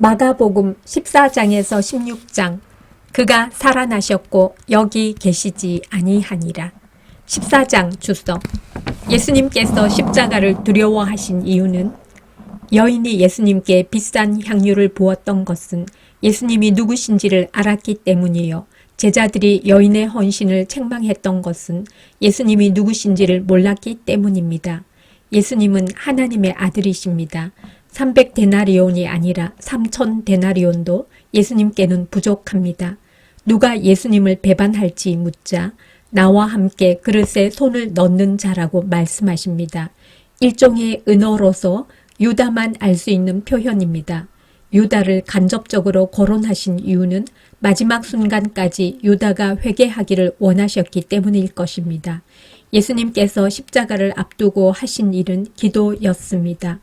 마가복음 14장에서 16장. 그가 살아나셨고 여기 계시지 아니하니라. 14장 주석. 예수님께서 십자가를 두려워하신 이유는 여인이 예수님께 비싼 향유를 부었던 것은 예수님이 누구신지를 알았기 때문이요. 제자들이 여인의 헌신을 책망했던 것은 예수님이 누구신지를 몰랐기 때문입니다. 예수님은 하나님의 아들이십니다. 300데나리온이 아니라 3000데나리온도 예수님께는 부족합니다. 누가 예수님을 배반할지 묻자 나와 함께 그릇에 손을 넣는 자라고 말씀하십니다. 일종의 은어로서 유다만 알 수 있는 표현입니다. 유다를 간접적으로 거론하신 이유는 마지막 순간까지 유다가 회개하기를 원하셨기 때문일 것입니다. 예수님께서 십자가를 앞두고 하신 일은 기도였습니다.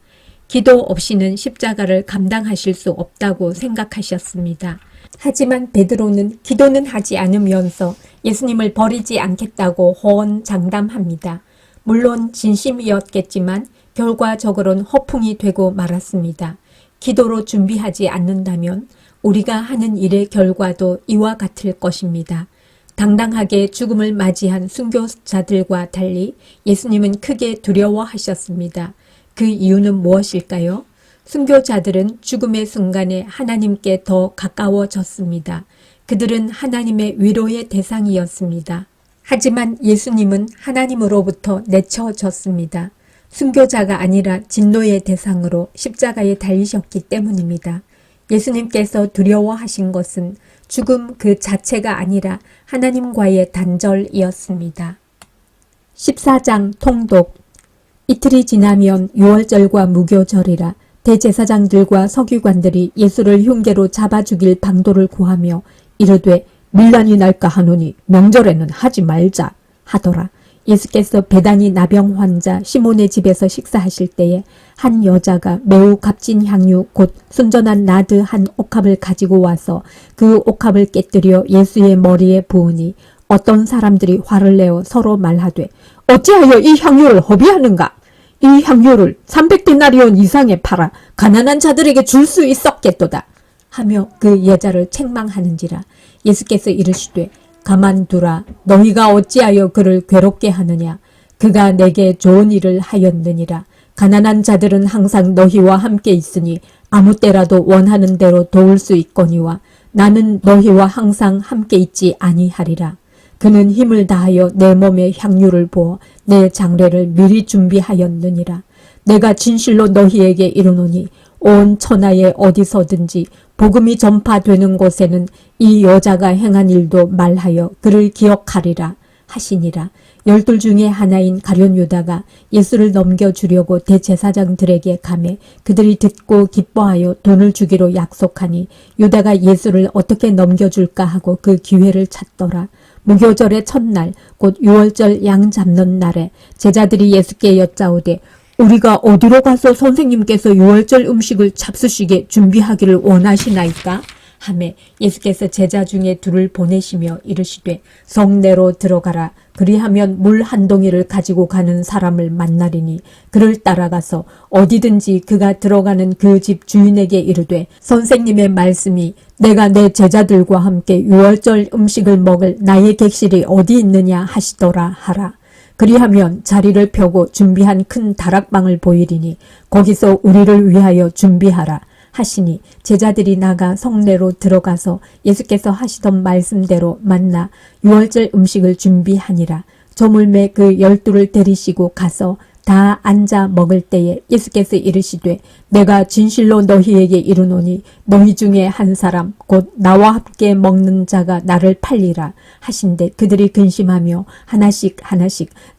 기도 없이는 십자가를 감당하실 수 없다고 생각하셨습니다. 하지만 베드로는 기도는 하지 않으면서 예수님을 버리지 않겠다고 호언장담합니다. 물론 진심이었겠지만 결과적으로는 허풍이 되고 말았습니다. 기도로 준비하지 않는다면 우리가 하는 일의 결과도 이와 같을 것입니다. 당당하게 죽음을 맞이한 순교자들과 달리 예수님은 크게 두려워하셨습니다. 그 이유는 무엇일까요? 순교자들은 죽음의 순간에 하나님께 더 가까워졌습니다. 그들은 하나님의 위로의 대상이었습니다. 하지만 예수님은 하나님으로부터 내쳐졌습니다. 순교자가 아니라 진노의 대상으로 십자가에 달리셨기 때문입니다. 예수님께서 두려워하신 것은 죽음 그 자체가 아니라 하나님과의 단절이었습니다. 14장 통독. 이틀이 지나면 유월절과 무교절이라 대제사장들과 서기관들이 예수를 흉계로 잡아 죽일 방도를 구하며 이르되 밀란이 날까 하노니 명절에는 하지 말자 하더라. 예수께서 베다니 나병 환자 시몬의 집에서 식사하실 때에 한 여자가 매우 값진 향유 곧 순전한 나드 한 옥합을 가지고 와서 그 옥합을 깨뜨려 예수의 머리에 부으니 어떤 사람들이 화를 내어 서로 말하되 어찌하여 이 향유를 허비하는가? 이 향유를 300데나리온 이상에 팔아 가난한 자들에게 줄 수 있었겠도다 하며 그 여자를 책망하는지라. 예수께서 이르시되 가만두라. 너희가 어찌하여 그를 괴롭게 하느냐? 그가 내게 좋은 일을 하였느니라. 가난한 자들은 항상 너희와 함께 있으니 아무 때라도 원하는 대로 도울 수 있거니와 나는 너희와 항상 함께 있지 아니하리라. 그는 힘을 다하여 내 몸에 향유를 부어 내 장례를 미리 준비하였느니라. 내가 진실로 너희에게 이르노니 온 천하에 어디서든지 복음이 전파되는 곳에는 이 여자가 행한 일도 말하여 그를 기억하리라 하시니라. 12 중에 하나인 가룟 유다가 예수를 넘겨주려고 대제사장들에게 가매 그들이 듣고 기뻐하여 돈을 주기로 약속하니 유다가 예수를 어떻게 넘겨줄까 하고 그 기회를 찾더라. 무교절의 첫날 곧 유월절 양 잡는 날에 제자들이 예수께 여짜오되 우리가 어디로 가서 선생님께서 유월절 음식을 잡수시게 준비하기를 원하시나이까? 하매 예수께서 제자 중에 둘을 보내시며 이르시되 성내로 들어가라. 그리하면 물 한 동이를 가지고 가는 사람을 만나리니 그를 따라가서 어디든지 그가 들어가는 그 집 주인에게 이르되 선생님의 말씀이 내가 내 제자들과 함께 유월절 음식을 먹을 나의 객실이 어디 있느냐 하시더라 하라. 그리하면 자리를 펴고 준비한 큰 다락방을 보이리니 거기서 우리를 위하여 준비하라 하시니 제자들이 나가 성내로 들어가서 예수께서 하시던 말씀대로 만나 유월절 음식을 준비하니라. 저물매 그 12를 데리시고 가서 다 앉아 먹을 때에 예수께서 이르시되 내가 진실로 너희에게 이르노니 너희 중에 한 사람 곧 나와 함께 먹는 자가 나를 팔리라 하신데 그들이 근심하며 하나씩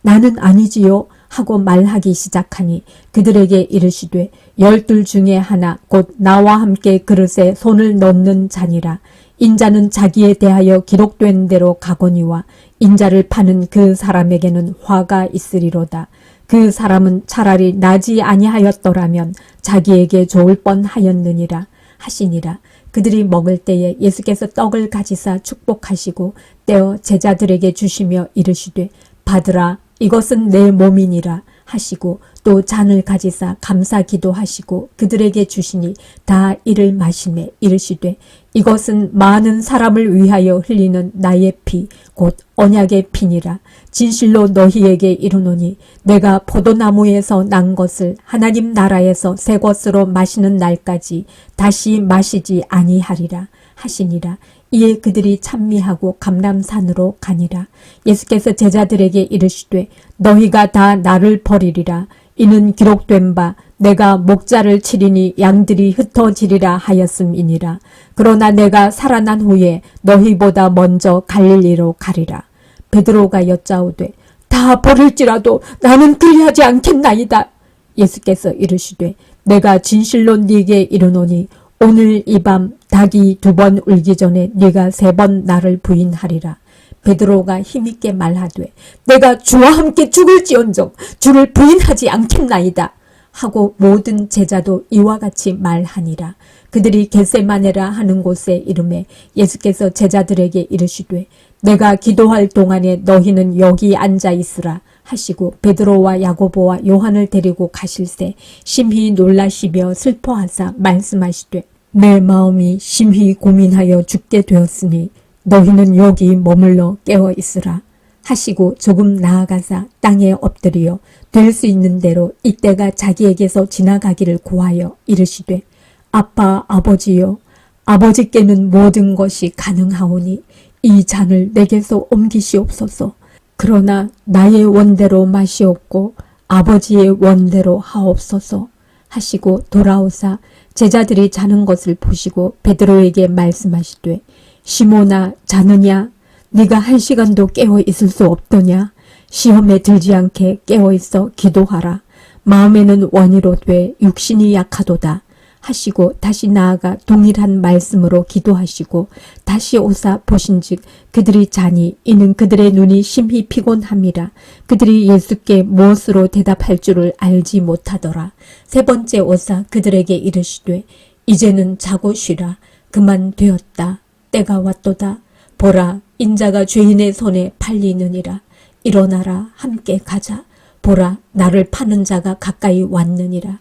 나는 아니지요 하고 말하기 시작하니 그들에게 이르시되 12 중에 하나 곧 나와 함께 그릇에 손을 넣는 자니라. 인자는 자기에 대하여 기록된 대로 가거니와 인자를 파는 그 사람에게는 화가 있으리로다. 그 사람은 차라리 나지 아니하였더라면 자기에게 좋을 뻔하였느니라 하시니라. 그들이 먹을 때에 예수께서 떡을 가지사 축복하시고 떼어 제자들에게 주시며 이르시되 받으라 이것은 내 몸이니라 하시고 또 잔을 가지사 감사 기도하시고 그들에게 주시니 다 이를 마시매 이르시되 이것은 많은 사람을 위하여 흘리는 나의 피 곧 언약의 피니라. 진실로 너희에게 이르노니 내가 포도나무에서 난 것을 하나님 나라에서 새 것으로 마시는 날까지 다시 마시지 아니하리라 하시니라. 이에 그들이 찬미하고 감람산으로 가니라. 예수께서 제자들에게 이르시되 너희가 다 나를 버리리라. 이는 기록된 바 내가 목자를 치리니 양들이 흩어지리라 하였음이니라. 그러나 내가 살아난 후에 너희보다 먼저 갈릴리로 가리라. 베드로가 여짜오되 다 버릴지라도 나는 그리하지 않겠나이다. 예수께서 이르시되 내가 진실로 네게 이르노니 오늘 이 밤 닭이 2번 울기 전에 네가 3번 나를 부인하리라. 베드로가 힘있게 말하되 내가 주와 함께 죽을지언정 주를 부인하지 않겠나이다 하고 모든 제자도 이와 같이 말하니라. 그들이 겟세마네라 하는 곳에 이르매 예수께서 제자들에게 이르시되 내가 기도할 동안에 너희는 여기 앉아 있으라 하시고 베드로와 야고보와 요한을 데리고 가실새 심히 놀라시며 슬퍼하사 말씀하시되 내 마음이 심히 고민하여 죽게 되었으니 너희는 여기 머물러 깨어 있으라 하시고 조금 나아가사 땅에 엎드리어 될 수 있는 대로 이때가 자기에게서 지나가기를 고하여 이르시되 아빠 아버지여 아버지께는 모든 것이 가능하오니 이 잔을 내게서 옮기시옵소서. 그러나 나의 원대로 마시옵고 아버지의 원대로 하옵소서 하시고 돌아오사 제자들이 자는 것을 보시고 베드로에게 말씀하시되 시몬아 자느냐 네가 1시간도 깨어 있을 수 없더냐. 시험에 들지 않게 깨어 있어 기도하라. 마음에는 원이로되 육신이 약하도다 하시고 다시 나아가 동일한 말씀으로 기도하시고 다시 오사 보신즉 그들이 자니 이는 그들의 눈이 심히 피곤함이라. 그들이 예수께 무엇으로 대답할 줄을 알지 못하더라. 3번째 오사 그들에게 이르시되 이제는 자고 쉬라. 그만 되었다. 때가 왔도다. 보라 인자가 죄인의 손에 팔리느니라. 일어나라 함께 가자. 보라 나를 파는 자가 가까이 왔느니라.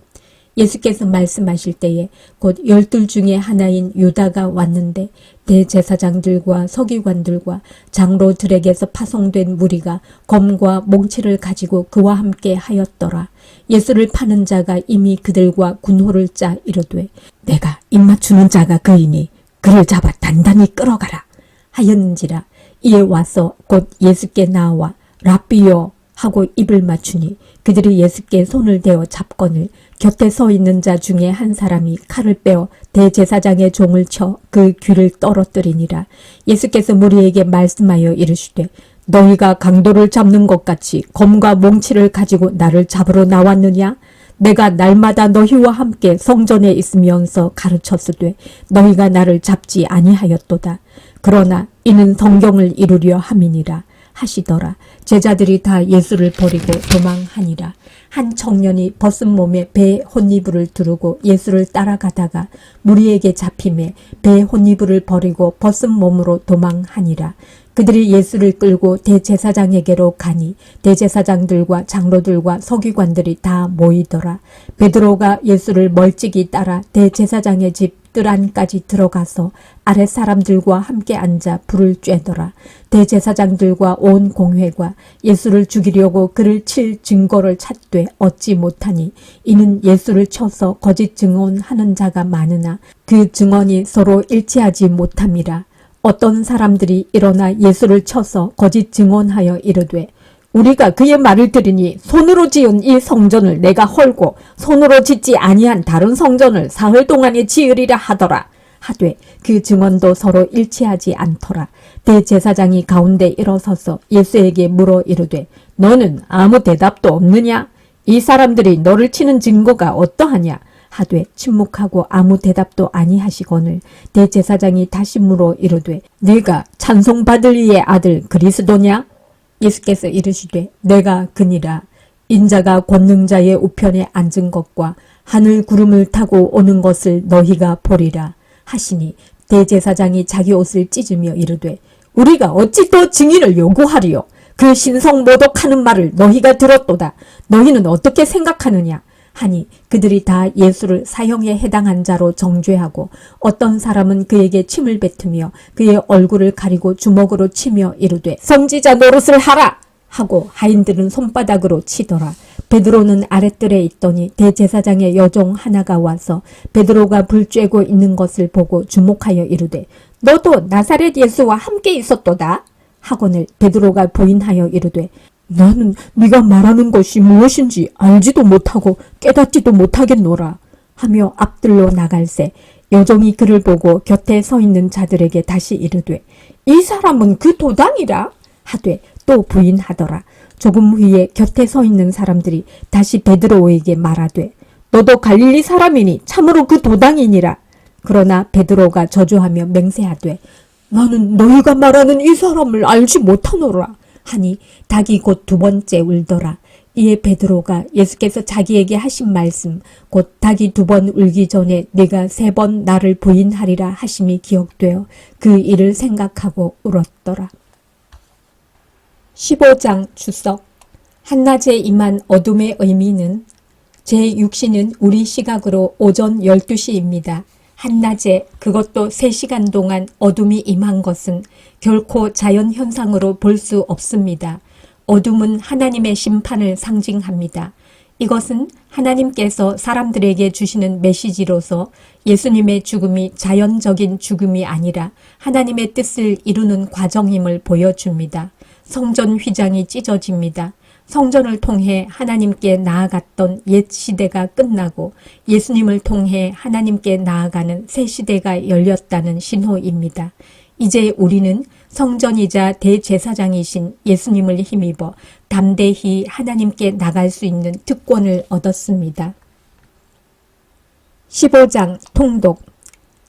예수께서 말씀하실 때에 곧 12 중에 하나인 유다가 왔는데 대제사장들과 서기관들과 장로들에게서 파송된 무리가 검과 몽치를 가지고 그와 함께 하였더라. 예수를 파는 자가 이미 그들과 군호를 짜 이르되 내가 입맞추는 자가 그이니 그를 잡아 단단히 끌어가라 하였는지라. 이에 와서 곧 예수께 나와 랍비여 하고 입을 맞추니 그들이 예수께 손을 대어 잡거늘 곁에 서 있는 자 중에 한 사람이 칼을 빼어 대제사장의 종을 쳐 그 귀를 떨어뜨리니라. 예수께서 무리에게 말씀하여 이르시되 너희가 강도를 잡는 것 같이 검과 몽치를 가지고 나를 잡으러 나왔느냐. 내가 날마다 너희와 함께 성전에 있으면서 가르쳤으되 너희가 나를 잡지 아니하였도다. 그러나 이는 성경을 이루려 함이니라 하시더라. 제자들이 다 예수를 버리고 도망하니라. 한 청년이 벗은 몸에 배 혼이불을 두르고 예수를 따라가다가 무리에게 잡힘에 배 혼이불을 버리고 벗은 몸으로 도망하니라. 그들이 예수를 끌고 대제사장에게로 가니 대제사장들과 장로들과 서기관들이 다 모이더라. 베드로가 예수를 멀찍이 따라 대제사장의 집 뜰 안까지 들어가서 아랫 사람들과 함께 앉아 불을 쬐더라. 대제사장들과 온 공회가 예수를 죽이려고 그를 칠 증거를 찾되 얻지 못하니 이는 예수를 쳐서 거짓 증언하는 자가 많으나 그 증언이 서로 일치하지 못함이라. 어떤 사람들이 일어나 예수를 쳐서 거짓 증언하여 이르되 우리가 그의 말을 들으니 손으로 지은 이 성전을 내가 헐고 손으로 짓지 아니한 다른 성전을 사흘 동안에 지으리라 하더라. 하되 그 증언도 서로 일치하지 않더라. 대제사장이 가운데 일어서서 예수에게 물어 이르되 너는 아무 대답도 없느냐? 이 사람들이 너를 치는 증거가 어떠하냐? 하되 침묵하고 아무 대답도 아니하시거늘 대제사장이 다시 물어 이르되 네가 찬송받을 이의 아들 그리스도냐? 예수께서 이르시되 내가 그니라. 인자가 권능자의 우편에 앉은 것과 하늘 구름을 타고 오는 것을 너희가 보리라 하시니 대제사장이 자기 옷을 찢으며 이르되 우리가 어찌 또 증인을 요구하리요? 그 신성 모독하는 말을 너희가 들었도다. 너희는 어떻게 생각하느냐? 하니 그들이 다 예수를 사형에 해당한 자로 정죄하고 어떤 사람은 그에게 침을 뱉으며 그의 얼굴을 가리고 주먹으로 치며 이르되 선지자 노릇을 하라! 하고 하인들은 손바닥으로 치더라. 베드로는 아랫뜰에 있더니 대제사장의 여종 하나가 와서 베드로가 불 쬐고 있는 것을 보고 주목하여 이르되 너도 나사렛 예수와 함께 있었도다. 하거늘 베드로가 부인하여 이르되 나는 네가 말하는 것이 무엇인지 알지도 못하고 깨닫지도 못하겠노라 하며 앞들로 나갈새 여종이 그를 보고 곁에 서 있는 자들에게 다시 이르되 이 사람은 그 도당이라 하되 또 부인하더라. 조금 후에 곁에 서 있는 사람들이 다시 베드로에게 말하되 너도 갈릴리 사람이니 참으로 그 도당이니라. 그러나 베드로가 저주하며 맹세하되 나는 너희가 말하는 이 사람을 알지 못하노라 하니 닭이 곧 두 번째 울더라. 이에 베드로가 예수께서 자기에게 하신 말씀 곧 닭이 두 번 울기 전에 네가 세 번 나를 부인하리라 하심이 기억되어 그 일을 생각하고 울었더라. 15장 주석. 한낮에 임한 어둠의 의미는 제6시는 우리 시각으로 오전 12시입니다. 한낮에 그것도 3시간 동안 어둠이 임한 것은 결코 자연현상으로 볼 수 없습니다. 어둠은 하나님의 심판을 상징합니다. 이것은 하나님께서 사람들에게 주시는 메시지로서 예수님의 죽음이 자연적인 죽음이 아니라 하나님의 뜻을 이루는 과정임을 보여줍니다. 성전 휘장이 찢어집니다. 성전을 통해 하나님께 나아갔던 옛 시대가 끝나고 예수님을 통해 하나님께 나아가는 새 시대가 열렸다는 신호입니다. 이제 우리는 성전이자 대제사장이신 예수님을 힘입어 담대히 하나님께 나갈 수 있는 특권을 얻었습니다. 15장 통독.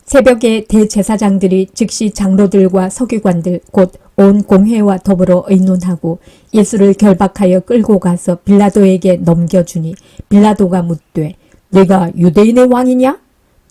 새벽에 대제사장들이 즉시 장로들과 서기관들 곧 온 공회와 더불어 의논하고 예수를 결박하여 끌고 가서 빌라도에게 넘겨주니 빌라도가 묻되 내가 유대인의 왕이냐?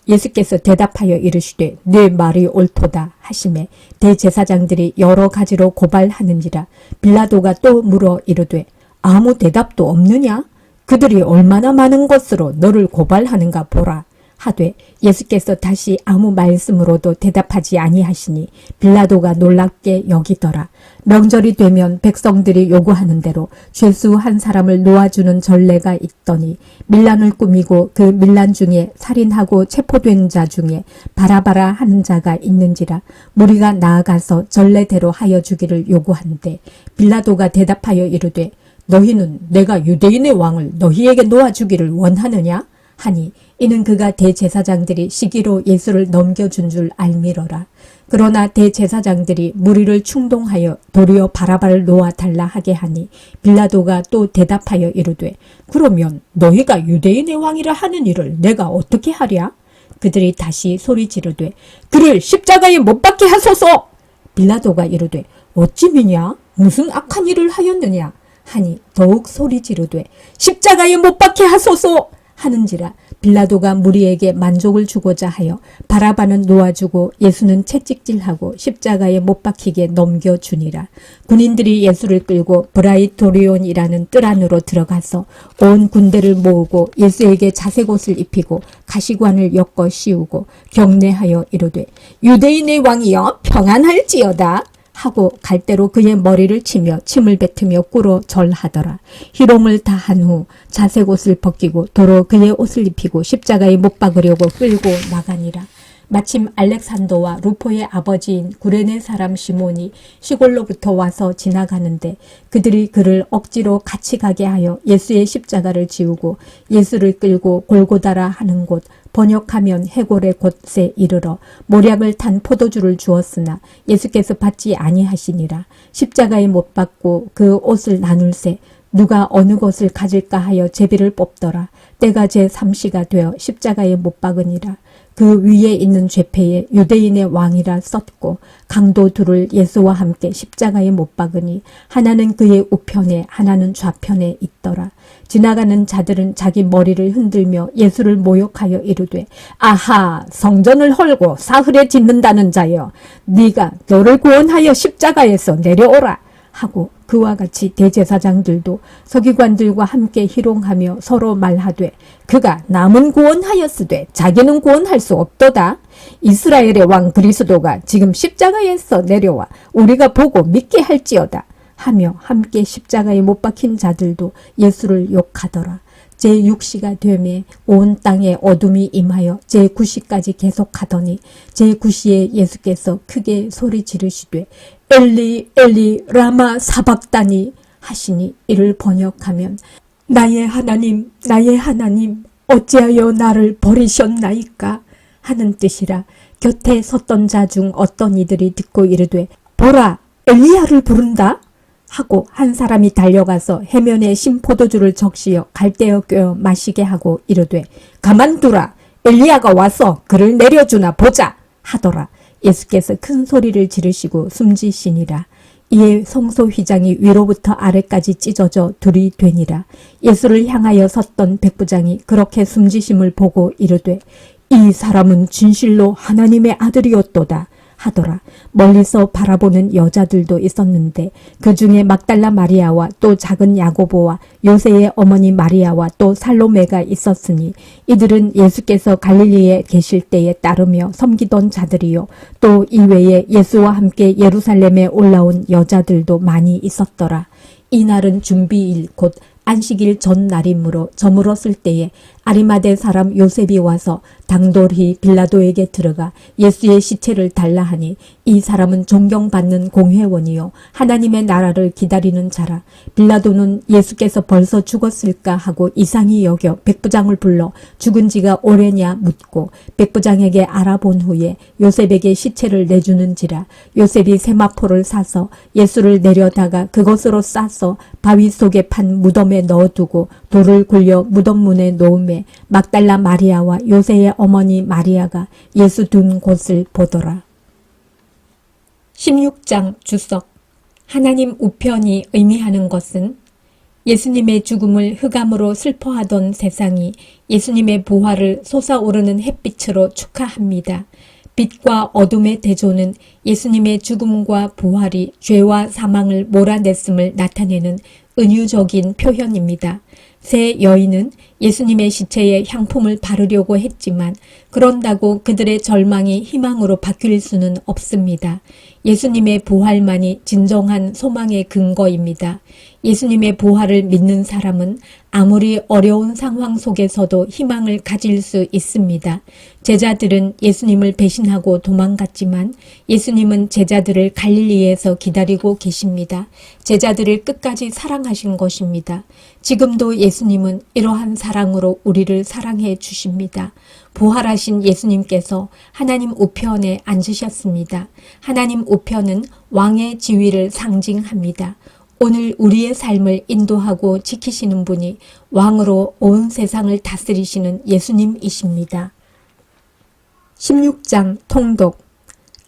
예수께서 대답하여 이르시되 네 말이 옳도다 하시매 대제사장들이 여러 가지로 고발하는지라. 빌라도가 또 물어 이르되 아무 대답도 없느냐? 그들이 얼마나 많은 것으로 너를 고발하는가 보라. 하되 예수께서 다시 아무 말씀으로도 대답하지 아니하시니 빌라도가 놀랍게 여기더라. 명절이 되면 백성들이 요구하는 대로 죄수 한 사람을 놓아주는 전례가 있더니 밀란을 꾸미고 그 밀란 중에 살인하고 체포된 자 중에 바라바라 하는 자가 있는지라. 무리가 나아가서 전례대로 하여 주기를 요구한대 빌라도가 대답하여 이르되 너희는 내가 유대인의 왕을 너희에게 놓아주기를 원하느냐? 하니 이는 그가 대제사장들이 시기로 예수를 넘겨준 줄 알미러라. 그러나 대제사장들이 무리를 충동하여 도리어 바라바를 놓아달라 하게 하니 빌라도가 또 대답하여 이르되 그러면 너희가 유대인의 왕이라 하는 일을 내가 어떻게 하랴? 그들이 다시 소리 지르되 그를 십자가에 못 박게 하소서. 빌라도가 이르되 어찌 미냐? 무슨 악한 일을 하였느냐? 하니 더욱 소리 지르되 십자가에 못 박게 하소서. 하는지라. 빌라도가 무리에게 만족을 주고자 하여 바라바는 놓아주고 예수는 채찍질하고 십자가에 못 박히게 넘겨주니라. 군인들이 예수를 끌고 브라이토리온이라는 뜰 안으로 들어가서 온 군대를 모으고 예수에게 자색옷을 입히고 가시관을 엮어 씌우고 경례하여 이르되 유대인의 왕이여 평안할지어다 하고 갈대로 그의 머리를 치며 침을 뱉으며 꿇어 절하더라. 희롱을 다한 후 자색옷을 벗기고 도로 그의 옷을 입히고 십자가에 못 박으려고 끌고 나가니라. 마침 알렉산더와 루포의 아버지인 구레네 사람 시몬이 시골로부터 와서 지나가는데 그들이 그를 억지로 같이 가게 하여 예수의 십자가를 지우고 예수를 끌고 골고다라 하는 곳 번역하면 해골의 곳에 이르러 모략을 탄 포도주를 주었으나 예수께서 받지 아니하시니라. 십자가에 못 박고 그 옷을 나눌새 누가 어느 것을 가질까 하여 제비를 뽑더라. 때가 제3시가 되어 십자가에 못 박으니라. 그 위에 있는 죄패에 유대인의 왕이라 썼고 강도 둘을 예수와 함께 십자가에 못 박으니 하나는 그의 우편에 하나는 좌편에 있더라. 지나가는 자들은 자기 머리를 흔들며 예수를 모욕하여 이르되 아하 성전을 헐고 사흘에 짓는다는 자여 네가 너를 구원하여 십자가에서 내려오라 하고 그와 같이 대제사장들도 서기관들과 함께 희롱하며 서로 말하되 그가 남은 구원하였으되 자기는 구원할 수 없도다. 이스라엘의 왕 그리스도가 지금 십자가에서 내려와 우리가 보고 믿게 할지어다 하며 함께 십자가에 못 박힌 자들도 예수를 욕하더라. 제6시가 되매 온 땅에 어둠이 임하여 제9시까지 계속하더니 제9시에 예수께서 크게 소리 지르시되 엘리 엘리 라마 사박다니 하시니 이를 번역하면 나의 하나님 어찌하여 나를 버리셨나이까 하는 뜻이라. 곁에 섰던 자 중 어떤 이들이 듣고 이르되 보라 엘리야를 부른다 하고 한 사람이 달려가서 해면에 신 포도주를 적시어 갈대어 꿰어 마시게 하고 이르되 가만두라 엘리야가 와서 그를 내려주나 보자 하더라. 예수께서 큰 소리를 지르시고 숨지시니라. 이에 성소 휘장이 위로부터 아래까지 찢어져 둘이 되니라. 예수를 향하여 섰던 백부장이 그렇게 숨지심을 보고 이르되 이 사람은 진실로 하나님의 아들이었도다 하더라. 멀리서 바라보는 여자들도 있었는데 그 중에 막달라 마리아와 또 작은 야고보와 요새의 어머니 마리아와 또 살로메가 있었으니 이들은 예수께서 갈릴리에 계실 때에 따르며 섬기던 자들이요 또 이외에 예수와 함께 예루살렘에 올라온 여자들도 많이 있었더라. 이날은 준비일 곧 안식일 전날이므로 저물었을 때에 아리마대 사람 요셉이 와서 당돌히 빌라도에게 들어가 예수의 시체를 달라 하니 이 사람은 존경받는 공회원이요 하나님의 나라를 기다리는 자라. 빌라도는 예수께서 벌써 죽었을까 하고 이상히 여겨 백부장을 불러 죽은 지가 오래냐 묻고 백부장에게 알아본 후에 요셉에게 시체를 내주는지라. 요셉이 세마포를 사서 예수를 내려다가 그것으로 싸서 바위 속에 판 무덤에 넣어두고 돌을 굴려 무덤 문에 놓음에 막달라 마리아와 요새의 어머니 마리아가 예수 둔 곳을 보더라. 16장 주석. 하나님 우편이 의미하는 것은 예수님의 죽음을 흑암으로 슬퍼하던 세상이 예수님의 부활을 솟아오르는 햇빛으로 축하합니다. 빛과 어둠의 대조는 예수님의 죽음과 부활이 죄와 사망을 몰아냈음을 나타내는 은유적인 표현입니다. 세 여인은 예수님의 시체에 향품을 바르려고 했지만 그런다고 그들의 절망이 희망으로 바뀔 수는 없습니다. 예수님의 부활만이 진정한 소망의 근거입니다. 예수님의 부활을 믿는 사람은 아무리 어려운 상황 속에서도 희망을 가질 수 있습니다. 제자들은 예수님을 배신하고 도망갔지만 예수님은 제자들을 갈릴리에서 기다리고 계십니다. 제자들을 끝까지 사랑하신 것입니다. 지금도 예수님은 이러한 사랑으로 우리를 사랑해 주십니다. 부활하신 예수님께서 하나님 우편에 앉으셨습니다. 하나님 우편은 왕의 지위를 상징합니다. 오늘 우리의 삶을 인도하고 지키시는 분이 왕으로 온 세상을 다스리시는 예수님이십니다. 16장 통독.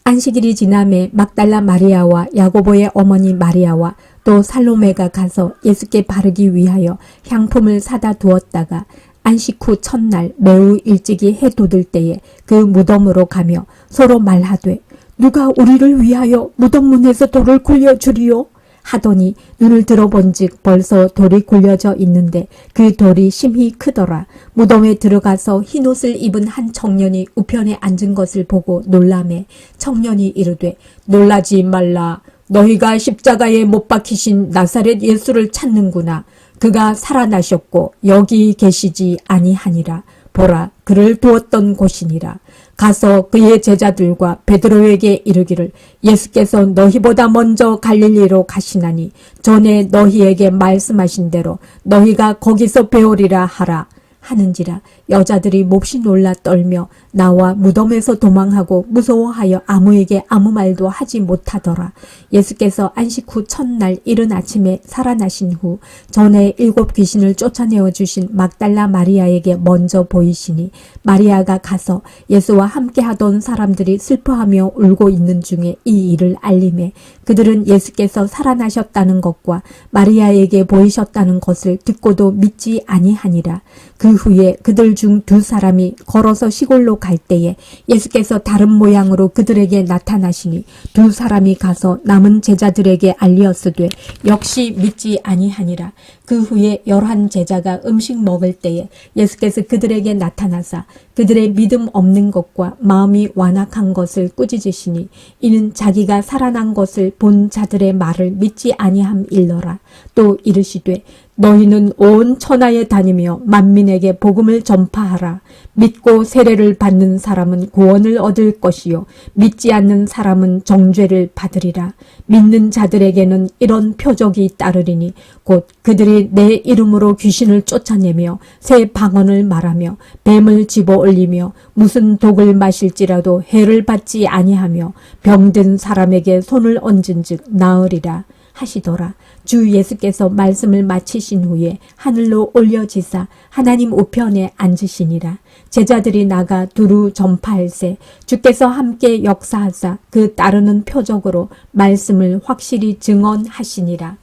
안식일이 지남에 막달라 마리아와 야고보의 어머니 마리아와 또 살로메가 가서 예수께 바르기 위하여 향품을 사다 두었다가 안식 후 첫날 매우 일찍이 해 돋을 때에 그 무덤으로 가며 서로 말하되 누가 우리를 위하여 무덤 문에서 돌을 굴려주리요? 하더니 눈을 들어본즉 벌써 돌이 굴려져 있는데 그 돌이 심히 크더라. 무덤에 들어가서 흰옷을 입은 한 청년이 우편에 앉은 것을 보고 놀라매 청년이 이르되 놀라지 말라. 너희가 십자가에 못 박히신 나사렛 예수를 찾는구나. 그가 살아나셨고 여기 계시지 아니하니라. 보라, 그를 두었던 곳이니라. 가서 그의 제자들과 베드로에게 이르기를 예수께서 너희보다 먼저 갈릴리로 가시나니 전에 너희에게 말씀하신 대로 너희가 거기서 배우리라 하라 하는지라. 여자들이 몹시 놀라 떨며 나와 무덤에서 도망하고 무서워하여 아무에게 아무 말도 하지 못하더라. 예수께서 안식 후 첫날 이른 아침에 살아나신 후 전에 7 귀신을 쫓아내어 주신 막달라 마리아에게 먼저 보이시니 마리아가 가서 예수와 함께하던 사람들이 슬퍼하며 울고 있는 중에 이 일을 알림해 그들은 예수께서 살아나셨다는 것과 마리아에게 보이셨다는 것을 듣고도 믿지 아니하니라. 그 후에 그들 중 두 사람이 걸어서 시골로 갈 때에 예수께서 다른 모양으로 그들에게 나타나시니 두 사람이 가서 남은 제자들에게 알리었으되 역시 믿지 아니하니라. 그 후에 11 제자가 음식 먹을 때에 예수께서 그들에게 나타나사 그들의 믿음 없는 것과 마음이 완악한 것을 꾸짖으시니 이는 자기가 살아난 것을 본 자들의 말을 믿지 아니함일러라. 또 이르시되 너희는 온 천하에 다니며 만민에게 복음을 전파하라. 믿고 세례를 받는 사람은 구원을 얻을 것이요 믿지 않는 사람은 정죄를 받으리라. 믿는 자들에게는 이런 표적이 따르리니 곧 그들이 내 이름으로 귀신을 쫓아내며 새 방언을 말하며 뱀을 집어 올리며 무슨 독을 마실지라도 해를 받지 아니하며 병든 사람에게 손을 얹은즉 나으리라 하시더라. 주 예수께서 말씀을 마치신 후에 하늘로 올려지사 하나님 우편에 앉으시니라. 제자들이 나가 두루 전파할세 주께서 함께 역사하사 그 따르는 표적으로 말씀을 확실히 증언하시니라.